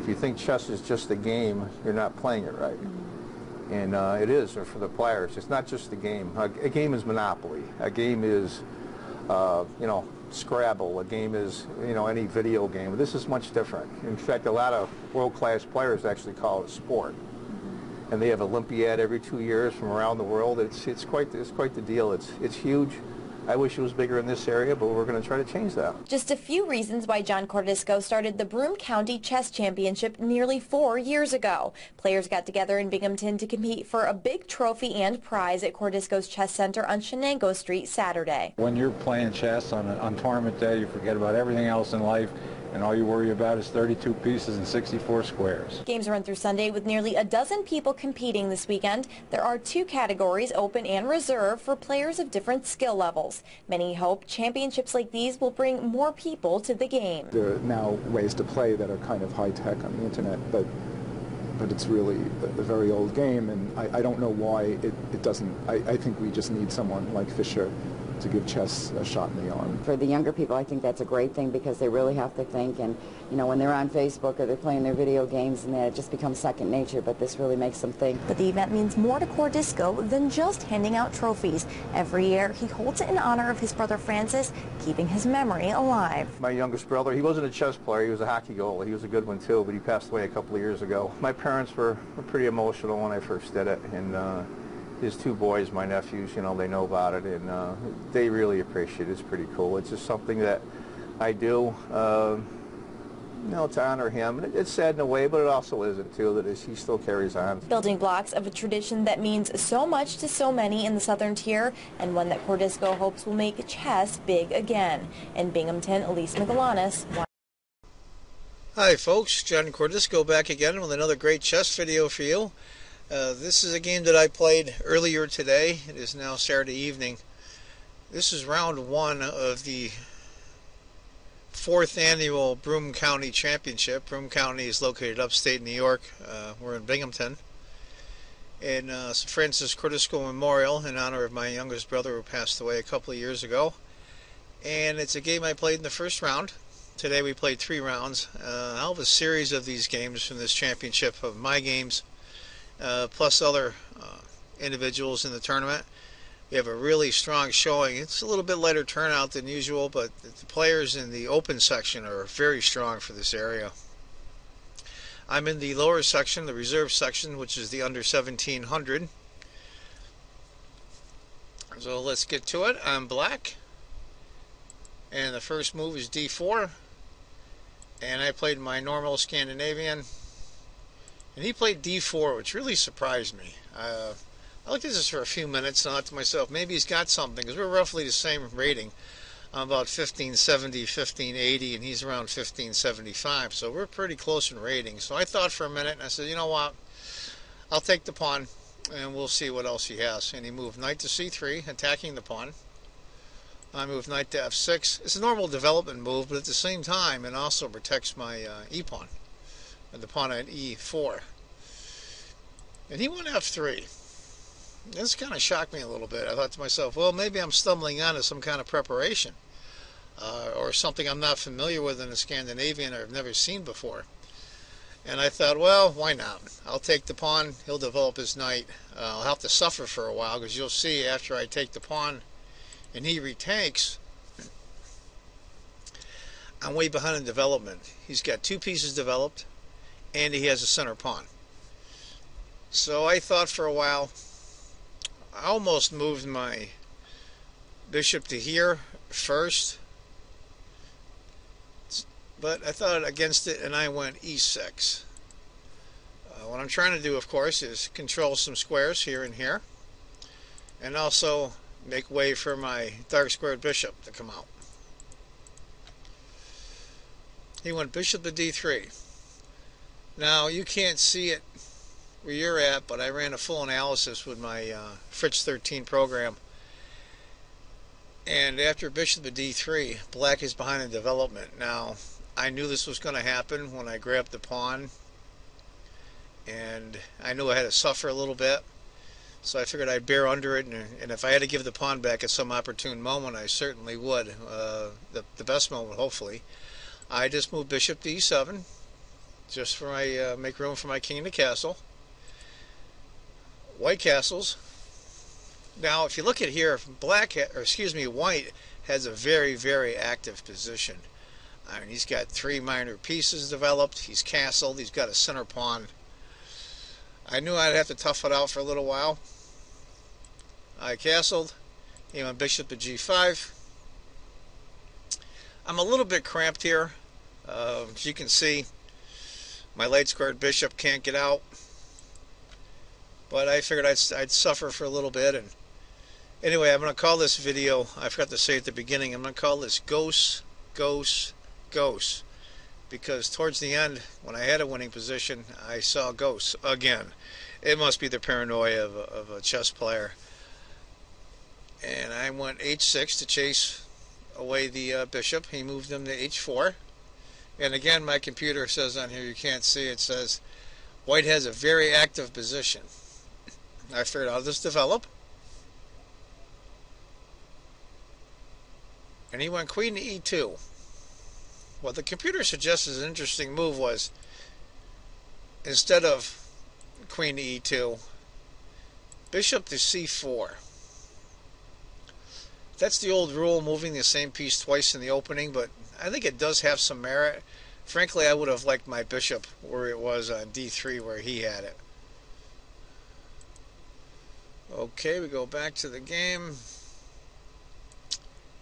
If you think chess is just a game, you're not playing it right. And it is for the players. It's not just a game. A game is Monopoly. A game is, you know, Scrabble. A game is, you know, any video game. This is much different. In fact, a lot of world-class players actually call it sport. And they have Olympiad every 2 years from around the world. It's quite the deal. It's huge. I wish it was bigger in this area, but we're going to try to change that. Just a few reasons why John Cordisco started the Broome County Chess Championship nearly 4 years ago. Players got together in Binghamton to compete for a big trophy and prize at Cordisco's Chess Center on Shenango Street Saturday. When you're playing chess on tournament day, you forget about everything else in life, and all you worry about is 32 pieces and 64 squares. Games run through Sunday with nearly a dozen people competing this weekend. There are 2 categories, open and reserve, for players of different skill levels. Many hope championships like these will bring more people to the game. There are now ways to play that are kind of high-tech on the internet, but it's really a very old game, and I don't know why it doesn't. I think we just need someone like Fischer to give chess a shot in the arm. For the younger people, I think that's a great thing because they really have to think, and you know, when they're on Facebook or they're playing their video games and that, it just becomes second nature, but this really makes them think. But the event means more to Cordisco than just handing out trophies. Every year he holds it in honor of his brother Francis, keeping his memory alive. My youngest brother, he wasn't a chess player, he was a hockey goalie. He was a good one too, but he passed away a couple of years ago. My parents were pretty emotional when I first did it, and his 2 boys, my nephews, you know, they know about it, and they really appreciate it. It's pretty cool. It's just something that I do, you know, to honor him. It's sad in a way, but it also isn't, too, that he still carries on. Building blocks of a tradition that means so much to so many in the Southern Tier, and one that Cordisco hopes will make chess big again. In Binghamton, Elise Micalanis. Hi, folks. John Cordisco back again with another great chess video for you. This is a game that I played earlier today. It is now Saturday evening. This is round 1 of the 4th annual Broome County Championship. Broome County is located upstate New York. We're in Binghamton. And Francis Cordisco Memorial in honor of my youngest brother who passed away a couple of years ago. And it's a game I played in the first round. Today we played 3 rounds. I'll have a series of these games from this championship of my games. Plus other individuals in the tournament. We have a really strong showing. It's a little bit lighter turnout than usual, but the players in the open section are very strong for this area. I'm in the lower section, the reserve section, which is the under 1700. So let's get to it. I'm black, and the first move is d4, and I played my normal Scandinavian. And he played d4, which really surprised me. I looked at this for a few minutes and thought to myself, maybe he's got something, because we're roughly the same rating. I'm about 1570, 1580, and he's around 1575, so we're pretty close in rating. So I thought for a minute, and I said, you know what, I'll take the pawn, and we'll see what else he has. And he moved knight to c3, attacking the pawn. I moved knight to f6. It's a normal development move, but at the same time, it also protects my e-pawn. And the pawn at e4. And he went f3. This kind of shocked me a little bit. I thought to myself, well, maybe I'm stumbling onto some kind of preparation or something I'm not familiar with in a Scandinavian or I've never seen before. And I thought, well, why not? I'll take the pawn. He'll develop his knight. I'll have to suffer for a while because you'll see after I take the pawn and he retakes, I'm way behind in development. He's got 2 pieces developed, and he has a center pawn. So I thought for a while, I almost moved my bishop to here first, but I thought against it and I went e6. What I'm trying to do, of course, is control some squares here and here, and also make way for my dark squared bishop to come out. He went bishop to d3. Now, you can't see it where you're at, but I ran a full analysis with my Fritz 13 program. And after bishop to d3, black is behind in development. Now, I knew this was going to happen when I grabbed the pawn, and I knew I had to suffer a little bit. So I figured I'd bear under it, and if I had to give the pawn back at some opportune moment, I certainly would. The best moment, hopefully. I just moved bishop to e7. just for my make room for my king in the castle. White castles. Now, if you look at here, white has a very, very active position. I mean, he's got 3 minor pieces developed. He's castled. He's got a center pawn. I knew I'd have to tough it out for a little while. I castled. He went bishop to g5. I'm a little bit cramped here. As you can see, my late squared bishop can't get out. But I figured I'd suffer for a little bit. And anyway, I'm going to call this video, I forgot to say at the beginning, I'm going to call this Ghosts, Ghosts, Ghosts. Because towards the end, when I had a winning position, I saw ghosts again. It must be the paranoia of a chess player. And I went h6 to chase away the bishop. He moved him to h4. And again, my computer says on here, you can't see, it says white has a very active position. I figured I'll just develop. And he went queen to e2. What the computer suggests is an interesting move was, instead of queen to e2, bishop to c4. That's the old rule, moving the same piece twice in the opening, but I think it does have some merit. Frankly, I would have liked my bishop where it was on d3 where he had it. Okay, we go back to the game.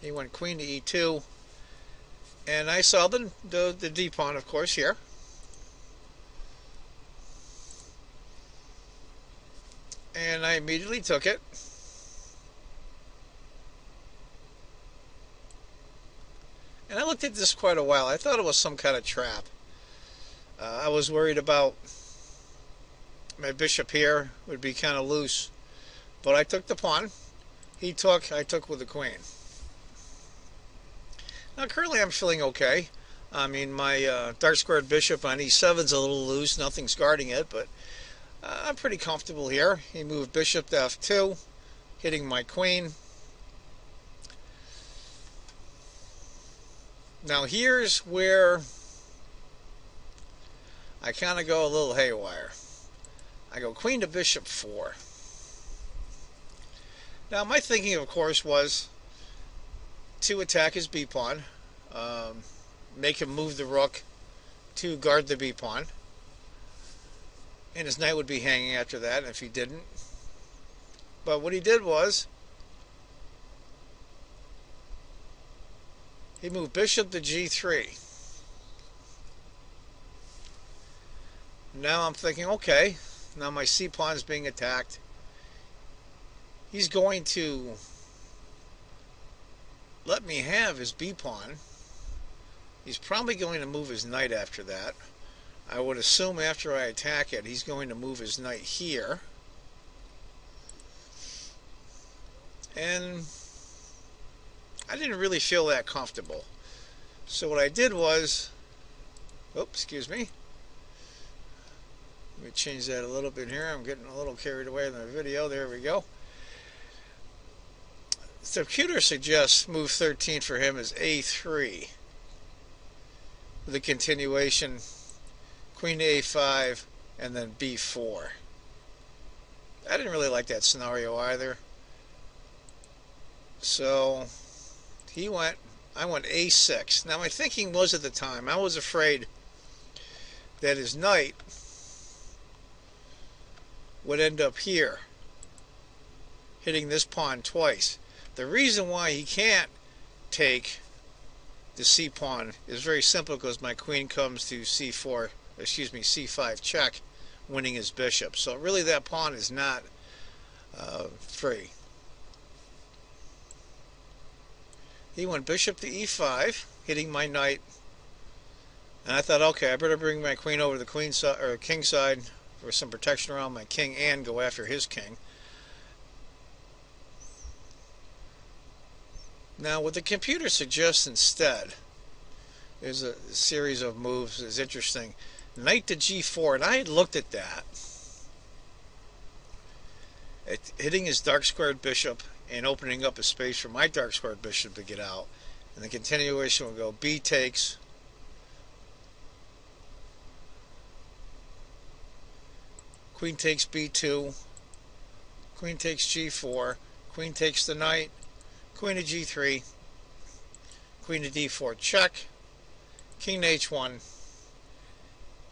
He went queen to e2. And I saw the d pawn, of course, here. And I immediately took it. And I looked at this quite a while. I thought it was some kind of trap. I was worried about my bishop here would be kind of loose. But I took the pawn. He took, I took with the queen. Now currently I'm feeling okay. I mean, my dark squared bishop on e7 is a little loose. Nothing's guarding it, but I'm pretty comfortable here. He moved bishop to f2, hitting my queen. Now here's where I kind of go a little haywire. I go queen to bishop 4. Now my thinking, of course, was to attack his b pawn, make him move the rook to guard the b pawn, and his knight would be hanging after that if he didn't. But what he did was he moved bishop to g3. Now I'm thinking, okay, now my c pawn is being attacked. He's going to let me have his b pawn. He's probably going to move his knight after that. I would assume after I attack it, he's going to move his knight here. And I didn't really feel that comfortable. So what I did was, oops, excuse me. Let me change that a little bit here. I'm getting a little carried away in the video. There we go. The computer suggests move 13 for him is a3. With a continuation, queen to a5, and then b4. I didn't really like that scenario either. So I went a6. Now my thinking was at the time, I was afraid that his knight would end up here, hitting this pawn twice. The reason why he can't take the c pawn is very simple, because my queen comes to c5 check, winning his bishop. So really that pawn is not free. He went bishop to e5, hitting my knight, and I thought, okay, I better bring my queen over to the queen side or king side for some protection around my king and go after his king. Now what the computer suggests instead is a series of moves is interesting. Knight to g4, and I had looked at that. Hitting his dark squared bishop and opening up a space for my dark squared bishop to get out. And the continuation will go b takes, queen takes b2, queen takes g4, queen takes the knight, queen to g3, queen to d4 check, king to h1,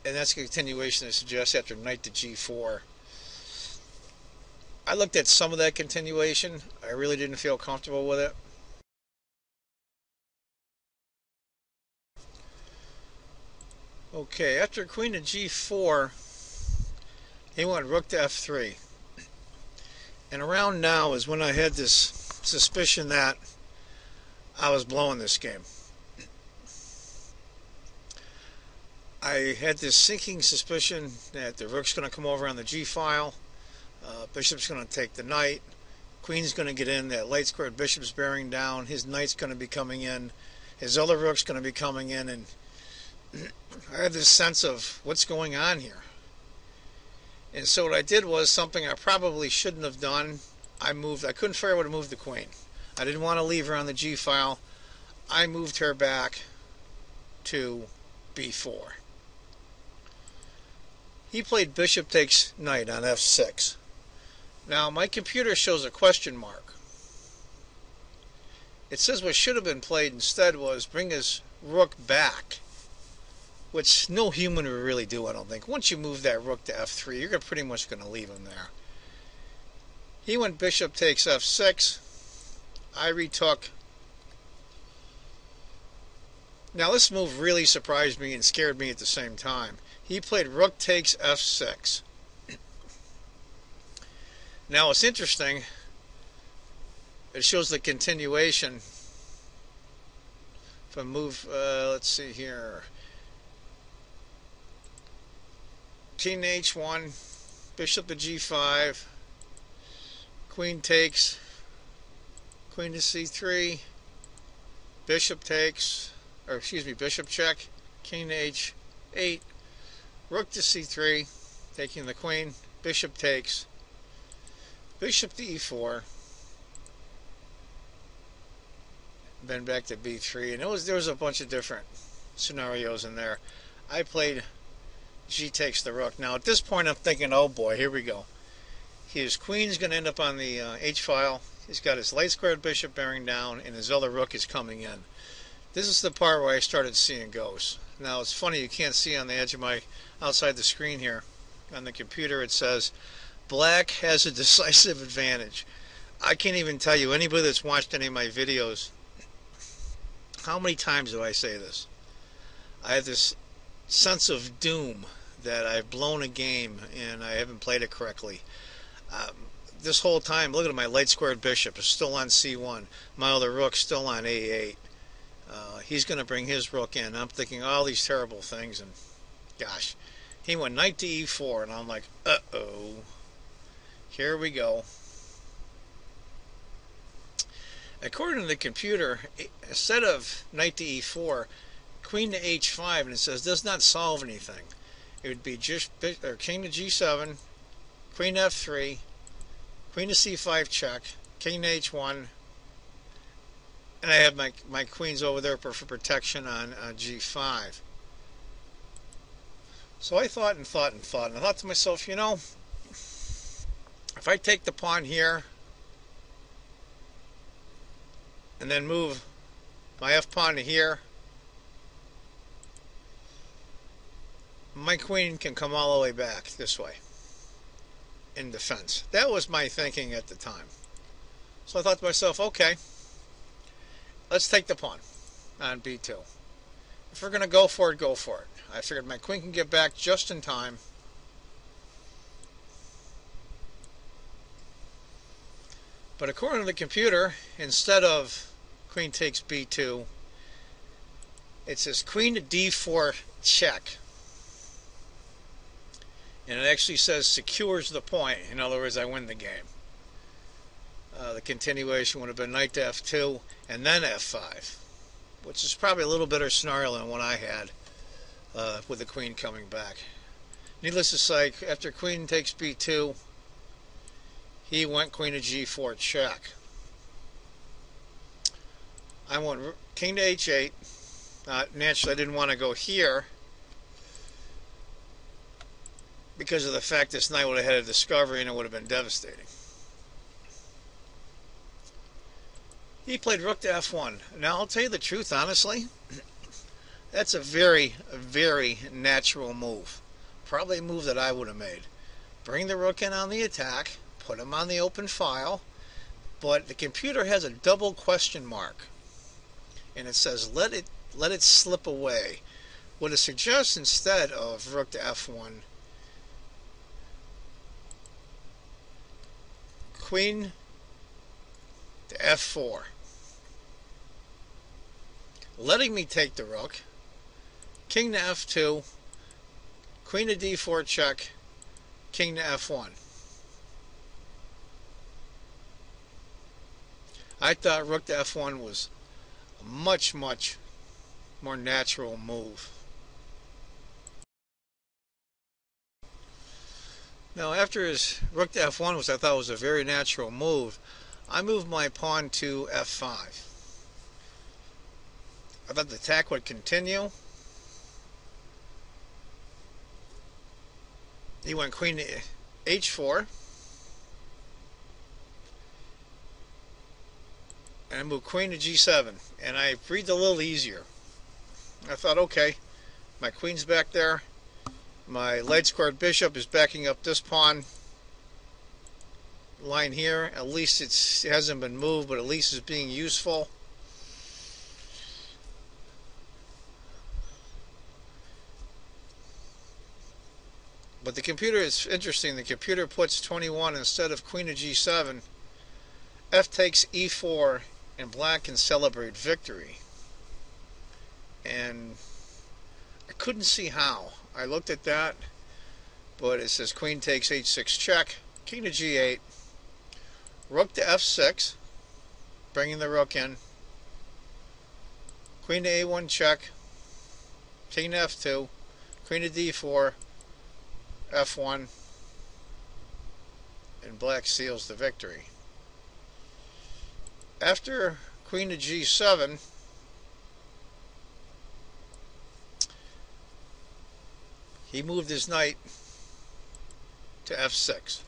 and that's a continuation that suggests after knight to g4. I looked at some of that continuation. I really didn't feel comfortable with it. Okay, after queen to g4, he went rook to f3. And around now is when I had this suspicion that I was blowing this game. I had this sinking suspicion that the rook's going to come over on the g-file, bishop's going to take the knight, queen's going to get in, that light squared bishop's bearing down, his knight's going to be coming in, his other rook's going to be coming in, and I had this sense of what's going on here. And so what I did was something I probably shouldn't have done. I couldn't figure out how to move the queen. I didn't want to leave her on the g-file. I moved her back to b4. He played bishop takes knight on f6. Now my computer shows a question mark. It says what should have been played instead was bring his rook back, which no human would really do, I don't think. Once you move that rook to f3, you're pretty much going to leave him there. He went bishop takes f6. I retook. Now this move really surprised me and scared me at the same time. He played rook takes f6. Now it's interesting. It shows the continuation from move, let's see here. King to h1, bishop to g5, queen takes, queen to c3, bishop takes, or excuse me, bishop check, king to h8, rook to c3, taking the queen, bishop takes, bishop to e4, then back to b3, and there was a bunch of different scenarios in there. I played g takes the rook. Now at this point I'm thinking, oh boy, here we go. His queen's going to end up on the h-file. He's got his light squared bishop bearing down, and his other rook is coming in. This is the part where I started seeing ghosts. Now it's funny, you can't see on the edge of my, outside the screen here, on the computer it says, black has a decisive advantage. I can't even tell you, anybody that's watched any of my videos, how many times do I say this? I have this sense of doom that I've blown a game and I haven't played it correctly. This whole time, look at my light squared bishop is still on c1. My other rook's still on a8. He's going to bring his rook in. I'm thinking all these terrible things, and gosh, he went knight to e4, and I'm like, uh-oh, here we go. According to the computer, instead of knight to e4, queen to h5, and it says does not solve anything. It would be just king to g7, queen to f3, queen to c5 check, king to h1, and I have my queens over there for protection on g5. So I thought and thought and thought, and I thought to myself, you know, if I take the pawn here and then move my f-pawn to here, my queen can come all the way back this way in defense. That was my thinking at the time. So I thought to myself, okay, let's take the pawn on b2. If we're going to go for it, go for it. I figured my queen can get back just in time. But according to the computer, instead of queen takes b2, it says queen to d4 check. And it actually says secures the point. In other words, I win the game. The continuation would have been knight to f2 and then f5, which is probably a little better scenario than what I had with the queen coming back. Needless to say, after queen takes b2, he went queen to g4 check. I went king to h8. Naturally, I didn't want to go here. because of the fact this knight would have had a discovery and it would have been devastating. He played rook to f1. Now, I'll tell you the truth, honestly, that's a very, very natural move. Probably a move that I would have made. Bring the rook in on the attack, put him on the open file, but the computer has a double question mark, and it says let it slip away. What it suggests instead of rook to f1, queen to f4, letting me take the rook, king to f2, queen to d4 check, king to f1. I thought rook to f1 was a much, much more natural move. Now, after his rook to f1, which I thought was a very natural move, I moved my pawn to f5. I thought the attack would continue. He went queen to h4. And I moved queen to g7. And I breathed a little easier. I thought, okay, my queen's back there. My light squared bishop is backing up this pawn line here. At least it hasn't been moved, but at least it's being useful. But the computer is interesting. The computer puts 21 instead of queen to g7. F takes e4, and black can celebrate victory. And I couldn't see how. I looked at that, but it says queen takes h6 check, king to g8, rook to f6, bringing the rook in, queen to a1 check, king to f2, queen to d4, f1, and black seals the victory. After queen to g7, he moved his knight to f6.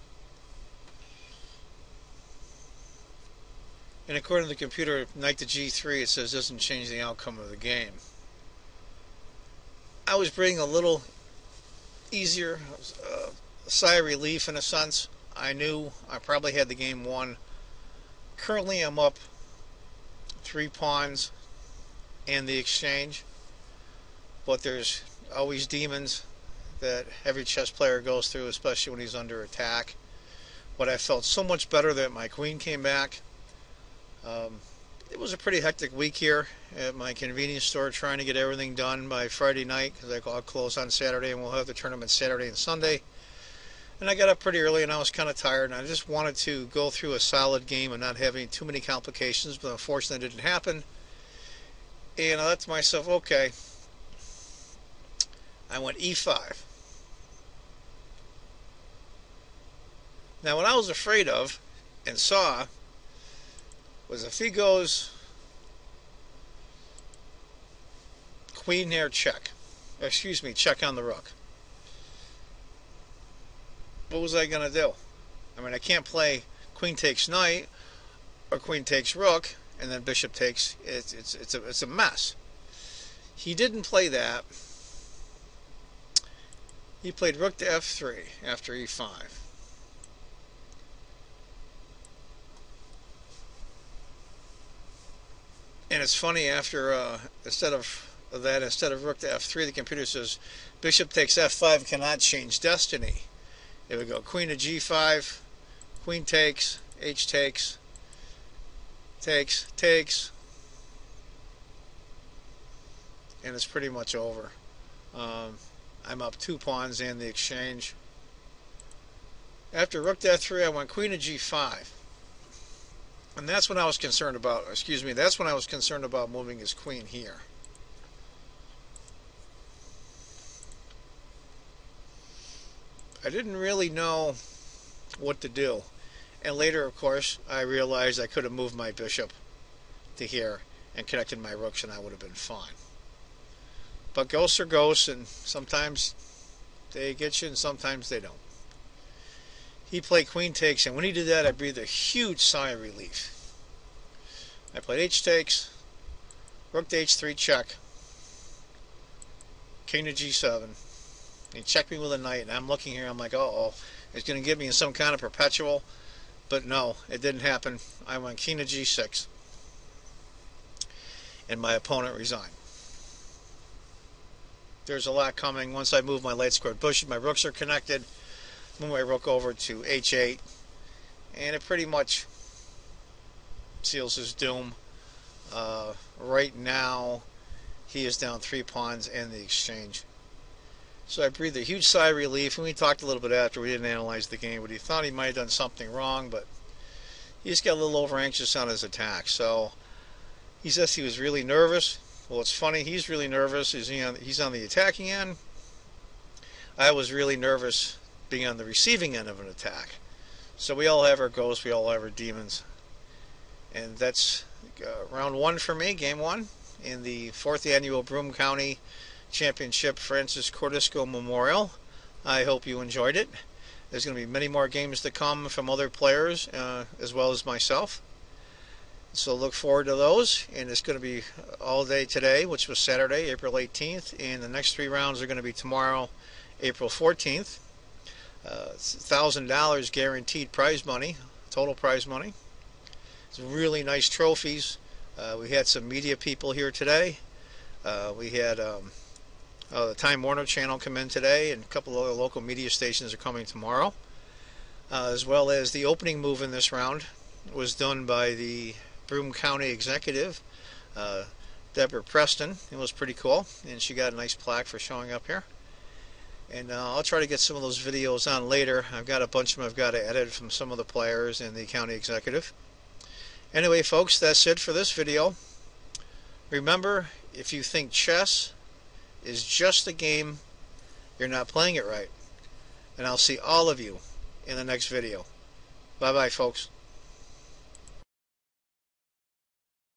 And according to the computer, knight to g3, it says doesn't change the outcome of the game. I was breathing a little easier, a sigh of relief in a sense. I knew I probably had the game won. Currently I'm up 3 pawns and the exchange, but there's always demons that every chess player goes through, especially when he's under attack. But I felt so much better that my queen came back. It was a pretty hectic week here at my convenience store, trying to get everything done by Friday night, because I'll close on Saturday and we'll have the tournament Saturday and Sunday. And I got up pretty early and I was kind of tired, and I just wanted to go through a solid game and not having too many complications, but unfortunately it didn't happen. And I thought to myself, okay, I went e5. Now, what I was afraid of and saw was if he goes queen here check, excuse me, check on the rook. What was I going to do? I mean, I can't play queen takes knight or queen takes rook and then bishop takes. It's a mess. He didn't play that. He played rook to f3 after e5. And it's funny, after instead of rook to f3, the computer says bishop takes f5 cannot change destiny. It would go queen to g5, queen takes, h takes, takes, and it's pretty much over. I'm up 2 pawns and the exchange. After rook to f3, I went queen to g5. And that's when I was concerned about, that's when I was concerned about moving his queen here. I didn't really know what to do. And later, of course, I realized I could have moved my bishop to here and connected my rooks and I would have been fine. But ghosts are ghosts, and sometimes They get you, and sometimes they don't. He played queen takes, and when he did that, I breathed a huge sigh of relief. I played h takes, rook to h3 check, king to g7. He checked me with a knight, and I'm looking here, I'm like, uh-oh, it's going to get me in some kind of perpetual. But no, it didn't happen. I went king to g6, and my opponent resigned. There's a lot coming. Once I move my late squared bushes, my rooks are connected. Move my rook over to h8, and it pretty much seals his doom. Right now, he is down 3 pawns in the exchange. So I breathed a huge sigh of relief, and we talked a little bit after. We didn't analyze the game, but he thought he might have done something wrong, but he just got a little over anxious on his attack. So he says he was really nervous. Well, it's funny, he's really nervous. He's on the attacking end. I was really nervous being on the receiving end of an attack. So we all have our ghosts, we all have our demons. And that's round 1 for me, game 1, in the 4th annual Broome County Championship Francis Cordisco Memorial. I hope you enjoyed it. There's going to be many more games to come from other players as well as myself. So look forward to those, and it's going to be all day today, which was Saturday, April 18th, and the next 3 rounds are going to be tomorrow, April 14th. $1,000 guaranteed prize money, total prize money. It's really nice trophies. We had some media people here today. We had the Time Warner channel come in today, and a couple of other local media stations are coming tomorrow. As well as the opening move in this round was done by the Broome County executive, Deborah Preston. It was pretty cool, and she got a nice plaque for showing up here. And I'll try to get some of those videos on later. I've got a bunch of them I've got to edit from some of the players and the county executive. Anyway, folks, that's it for this video. Remember, if you think chess is just a game, you're not playing it right. And I'll see all of you in the next video. Bye-bye, folks.